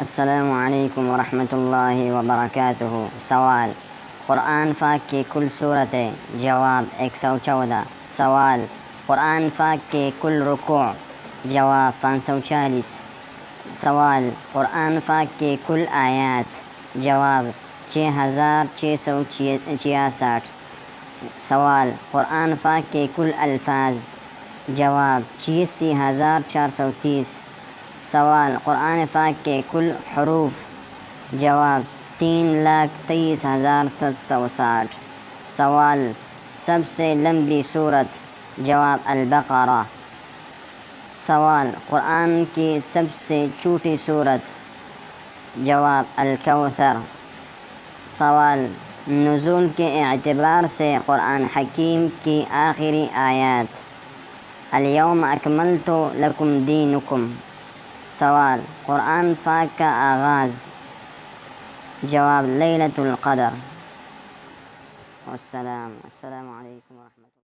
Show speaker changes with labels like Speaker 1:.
Speaker 1: السلام علیکم ورحمۃ اللہ وبرکاتہ۔ سوال: قرآن پاک کی کل سورتیں؟ جواب: 114۔ سوال: قرآن پاک کے کل رکوع؟ جواب: 540۔ سوال: قرآن پاک کے کل آیات؟ جواب: 6666۔ سوال: قرآن پاک کے کل الفاظ؟ جواب: 86430۔ سوال: قرآن پاک کے کل حروف؟ جواب: 3,23,760۔ سوال: سب سے لمبی سورت؟ جواب: البقرہ۔ سوال: قرآن کی سب سے چھوٹی سورت؟ جواب: الکوثر۔ سوال: نزول کے اعتبار سے قرآن حکیم کی آخری آیات؟ الیوم اکملت لکم دینکم۔ سوال: قرآن پاک کا آغاز؟ جواب: لیلۃ القدر۔ السلام علیکم ورحمۃ اللہ۔